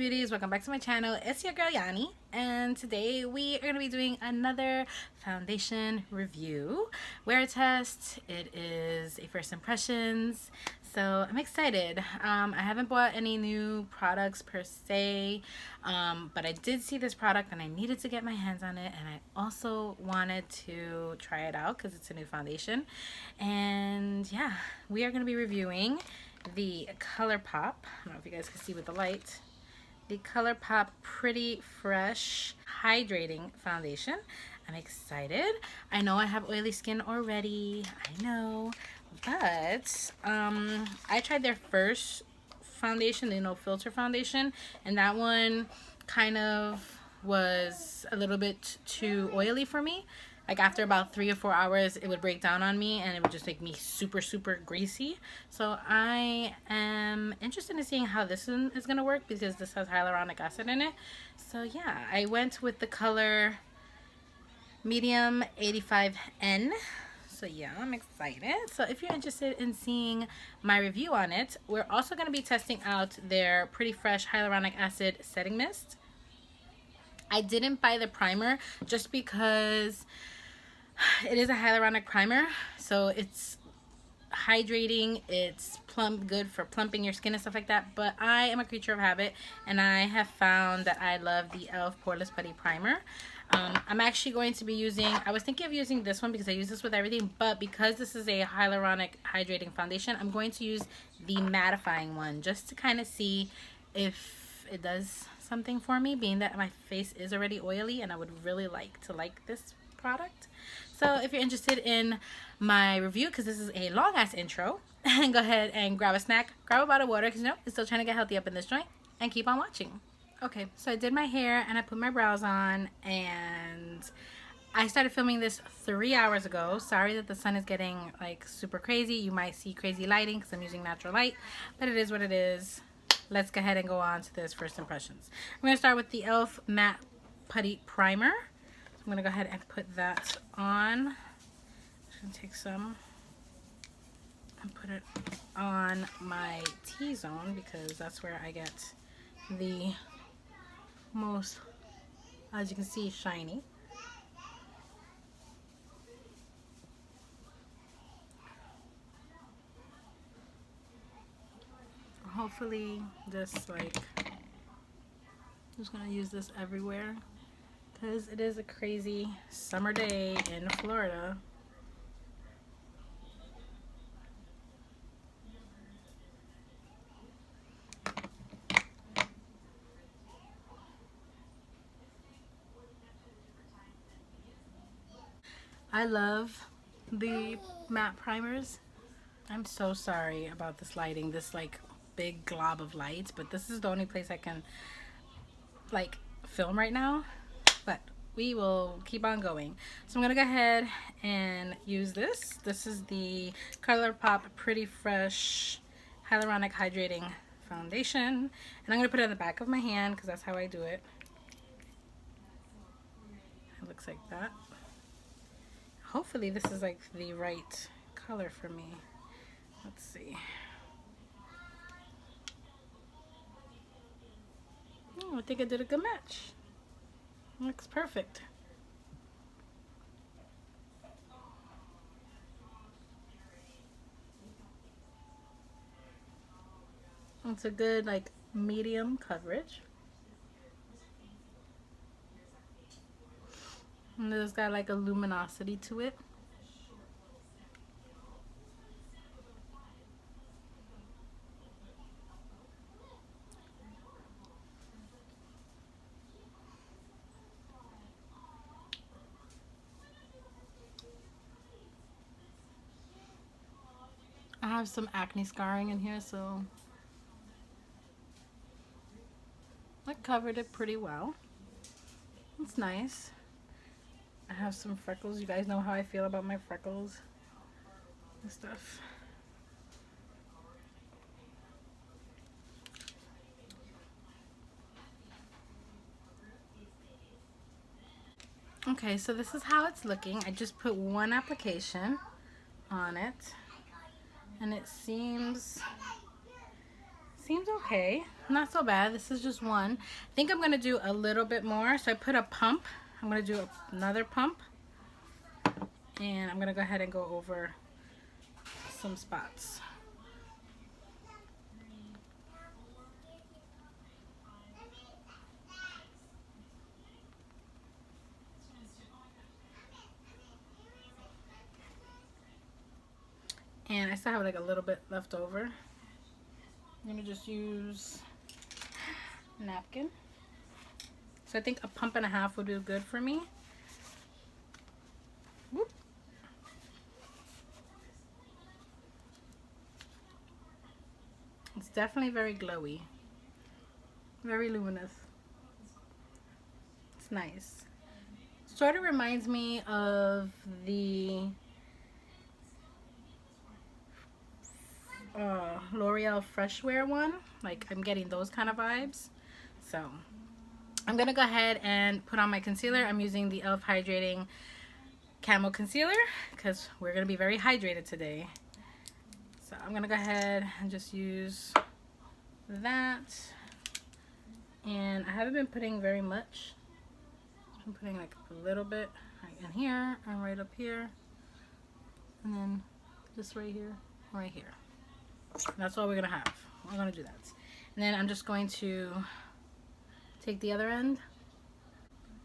beauties, welcome back to my channel. It's your girl Yanni, and today we are going to be doing another foundation review, wear test. It is a first impressions, so I'm excited. I haven't bought any new products per se, but I did see this product and I needed to get my hands on it, and I also wanted to try it out because it's a new foundation. And yeah, we are going to be reviewing the ColourPop. I don't know if you guys can see with the light. The ColourPop Pretty Fresh Hydrating Foundation. I'm excited. I know I have oily skin already. I know. But I tried their first foundation, the no filter foundation, and that one kind of was a little bit too oily for me. Like after about 3 or 4 hours, it would break down on me and it would just make me super, super greasy. So I am interested in seeing how this one is going to work because this has hyaluronic acid in it. So yeah, I went with the color medium 85N. So yeah, I'm excited. So if you're interested in seeing my review on it, we're also going to be testing out their Pretty Fresh Hyaluronic Acid Setting Mist. I didn't buy the primer just because it is a hyaluronic primer, so it's hydrating, it's good for plumping your skin and stuff like that, but I am a creature of habit and I have found that I love the e.l.f. Poreless Putty Primer. I'm actually going to be using, I was thinking of using this one because I use this with everything, but because this is a hyaluronic hydrating foundation, I'm going to use the mattifying one just to kind of see if it does something for me, being that my face is already oily and I would really like this product. So if you're interested in my review, because this is a long ass intro, go ahead and grab a snack, grab a bottle of water, because you know it's still trying to get healthy up in this joint, and keep on watching. Okay, so I did my hair and I put my brows on, and I started filming this 3 hours ago. Sorry that the sun is getting like super crazy. You might see crazy lighting because I'm using natural light, but it is what it is. Let's go ahead and go on to this first impressions. I'm going to start with the e.l.f. Matte Putty Primer. I'm going to go ahead and put that on. I'm just going to take some and put it on my T-zone because that's where I get the most, as you can see, shiny. Hopefully this, like, I'm just going to use this everywhere because it is a crazy summer day in Florida. I love the matte primers. I'm so sorry about this lighting, this like big glob of light, but this is the only place I can like film right now, but we will keep on going. So I'm gonna go ahead and use this. This is the ColourPop Pretty Fresh Hyaluronic Hydrating Foundation, and I'm gonna put it on the back of my hand because that's how I do it. It looks like that. Hopefully this is like the right color for me. Let's see. Oh, I think I did a good match. Looks perfect. It's a good like medium coverage. And it's got like a luminosity to it. I have some acne scarring in here, so I covered it pretty well. It's nice. I have some freckles. You guys know how I feel about my freckles and stuff. Okay, so this is how it's looking. I just put one application on it, and it seems seems okay. Not so bad. This is just one. I think I'm going to do a little bit more. So I put a pump. I'm going to do another pump. And I'm going to go ahead and go over some spots. And I still have like a little bit left over. I'm going to just use a napkin. So I think a pump and a half would do good for me. Whoop. It's definitely very glowy. Very luminous. It's nice. Sort of reminds me of the L'Oreal Freshwear one. Like, I'm getting those kind of vibes. So I'm gonna go ahead and put on my concealer. I'm using the e.l.f. Hydrating Camo Concealer because we're gonna be very hydrated today. So I'm gonna go ahead and just use that. And I haven't been putting very much. I'm putting like a little bit right in here and right up here. And then just right here, right here. And that's all we're gonna have. We're gonna do that. And then I'm just going to take the other end.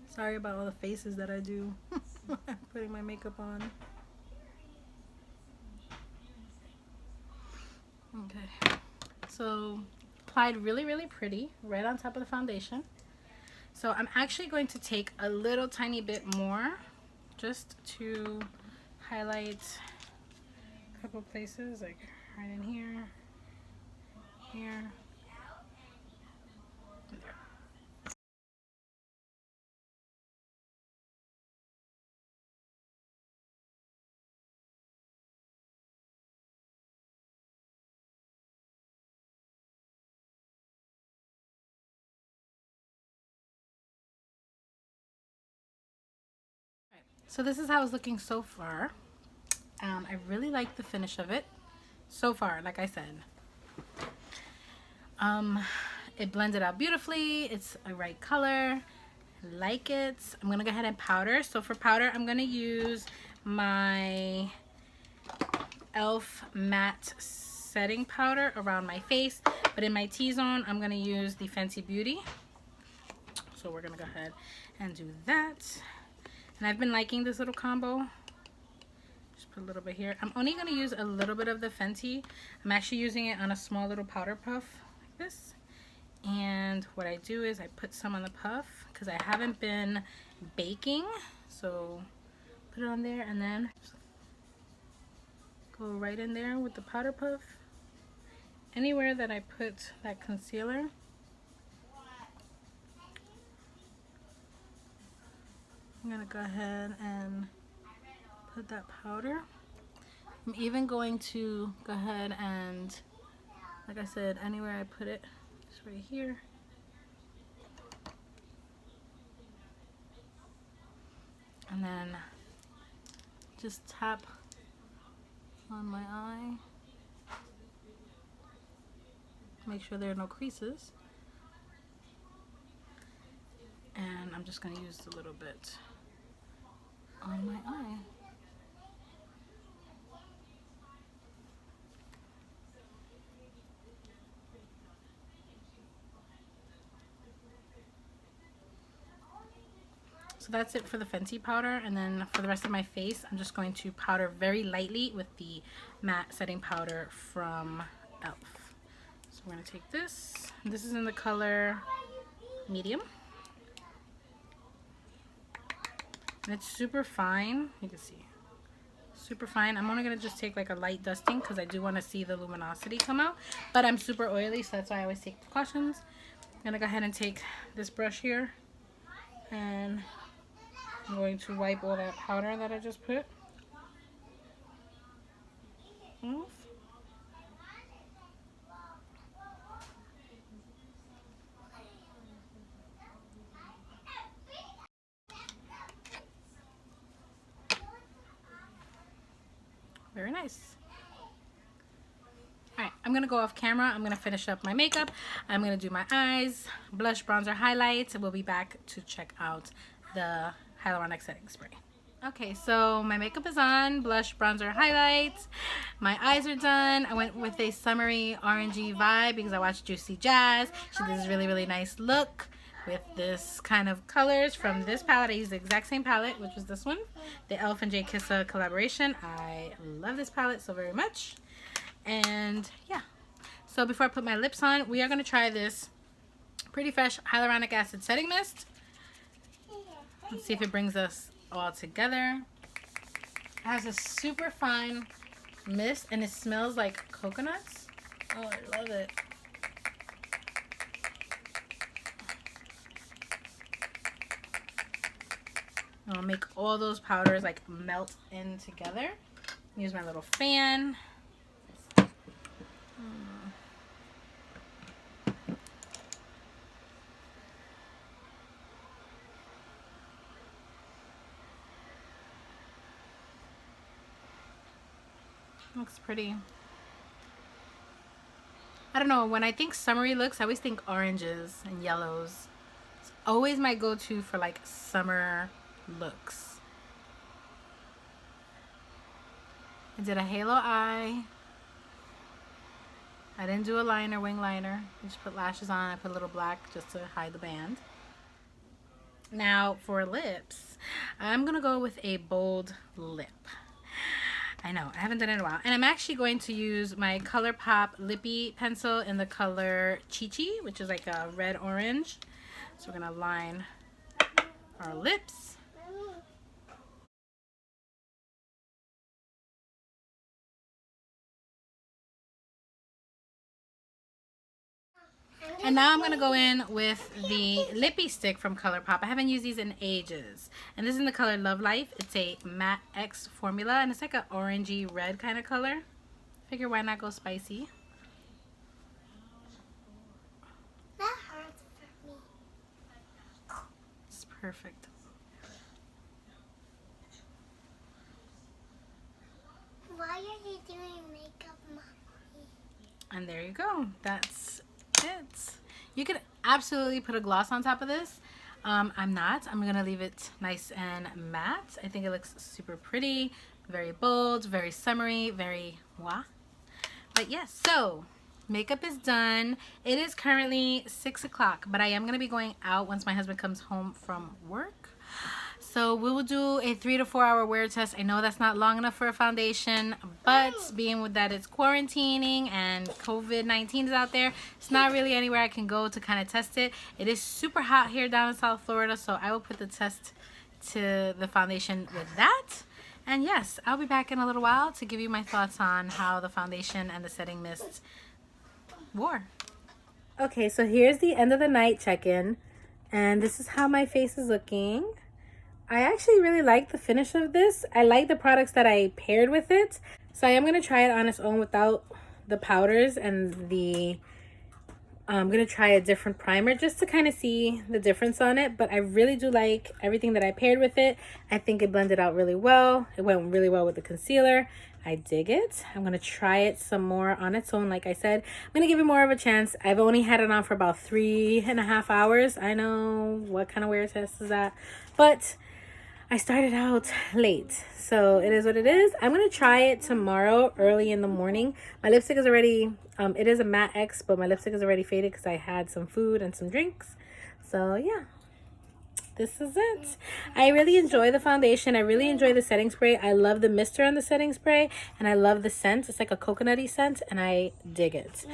Sorry about all the faces that I do when I'm putting my makeup on. Okay. So applied really pretty right on top of the foundation. So I'm actually going to take a little tiny bit more just to highlight a couple places, like right in here, here, and there. So this is how it's looking so far. I really like the finish of it so far, like I said. It blended out beautifully. It's a right color. I like it. I'm gonna go ahead and powder. So for powder, I'm gonna use my e.l.f. matte setting powder around my face, but in my T-zone, I'm gonna use the Fenty Beauty. So we're gonna go ahead and do that. And I've been liking this little combo. Just put a little bit here. I'm only gonna use a little bit of the Fenty. I'm actually using it on a small little powder puff like this. And what I do is I put some on the puff because I haven't been baking. So put it on there and then go right in there with the powder puff. Anywhere that I put that concealer, I'm gonna go ahead and put that powder. I'm even going to go ahead and, like I said, anywhere I put it, just right here. And then just tap on my eye. Make sure there are no creases. And I'm just going to use a little bit on my eye. So that's it for the Fenty powder, and then for the rest of my face, I'm just going to powder very lightly with the matte setting powder from e.l.f. So we're going to take this. This is in the color medium. And it's super fine. You can see. Super fine. I'm only going to just take like a light dusting because I do want to see the luminosity come out. But I'm super oily, so that's why I always take precautions. I'm going to go ahead and take this brush here. And I'm going to wipe all that powder that I just put off. Very nice. Alright, I'm going to go off camera. I'm going to finish up my makeup. I'm going to do my eyes, blush, bronzer, highlights. We'll be back to check out the hyaluronic setting spray. Okay, so my makeup is on, blush, bronzer, highlights. My eyes are done. I went with a summery orangey vibe because I watched Juicy Jazz. She did this really, really nice look with this kind of colors from this palette. I used the exact same palette, which was this one, the Elf and J Kissa collaboration. I love this palette so very much. And yeah, so before I put my lips on, we are going to try this Pretty Fresh Hyaluronic Acid Setting Mist. Let's see if it brings us all together. It has a super fine mist and it smells like coconuts. Oh, I love it. I'll make all those powders like melt in together. Use my little fan. Looks pretty. I don't know, when I think summery looks, I always think oranges and yellows. It's always my go-to for like summer looks. I did a halo eye. I didn't do a liner, wing liner. I just put lashes on. I put a little black just to hide the band. Now for lips, I'm gonna go with a bold lip. I know, I haven't done it in a while. And I'm actually going to use my ColourPop Lippy pencil in the color Chi Chi, which is like a red-orange. So we're going to line our lips. And now I'm going to go in with the Lippy stick from ColourPop. I haven't used these in ages. And this is in the color Love Life. It's a Matte X formula. And it's like an orangey red kind of color. Figure why not go spicy. That hurts for me. It's perfect. Why are you doing makeup, Mommy? And there you go. That's it. You could absolutely put a gloss on top of this. I'm not. I'm gonna leave it nice and matte. I think it looks super pretty, very bold, very summery, very wah. But yes, so makeup is done. It is currently 6 o'clock, but I am gonna be going out once my husband comes home from work. So we will do a 3 to 4 hour wear test. I know that's not long enough for a foundation, but being with that it's quarantining and COVID-19 is out there, it's not really anywhere I can go to kind of test it. It is super hot here down in South Florida, so I will put the test to the foundation with that. And yes, I'll be back in a little while to give you my thoughts on how the foundation and the setting mist wore. Okay, so here's the end of the night check-in, and this is how my face is looking. I actually really like the finish of this. I like the products that I paired with it. So I am going to try it on its own without the powders and the... I'm going to try a different primer just to kind of see the difference on it. But I really do like everything that I paired with it. I think it blended out really well. It went really well with the concealer. I dig it. I'm going to try it some more on its own. Like I said, I'm going to give it more of a chance. I've only had it on for about 3.5 hours. I know, what kind of wear test is that? But I started out late, so it is what it is. I'm going to try it tomorrow early in the morning. My lipstick is already, it is a matte X, but my lipstick is already faded because I had some food and some drinks. So yeah, this is it. I really enjoy the foundation. I really enjoy the setting spray. I love the mister on the setting spray, and I love the scent. It's like a coconutty scent, and I dig it.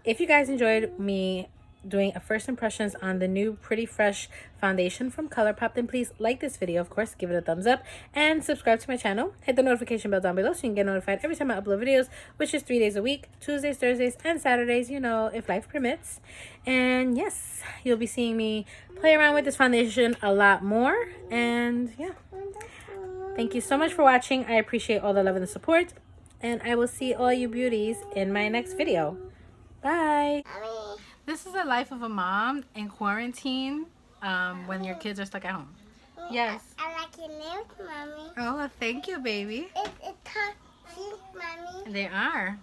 If you guys enjoyed me doing a first impressions on the new Pretty Fresh foundation from ColourPop, then please like this video, of course, give it a thumbs up, and subscribe to my channel. Hit the notification bell down below so you can get notified every time I upload videos, which is 3 days a week, Tuesdays, Thursdays, and Saturdays, you know, if life permits. And yes, you'll be seeing me play around with this foundation a lot more. And yeah, thank you so much for watching. I appreciate all the love and the support, and I will see all you beauties in my next video. Bye. Mommy. This is the life of a mom in quarantine when your kids are stuck at home. Yes. I like your nails, Mommy. Oh, thank you, baby. It's top pink, Mommy. They are.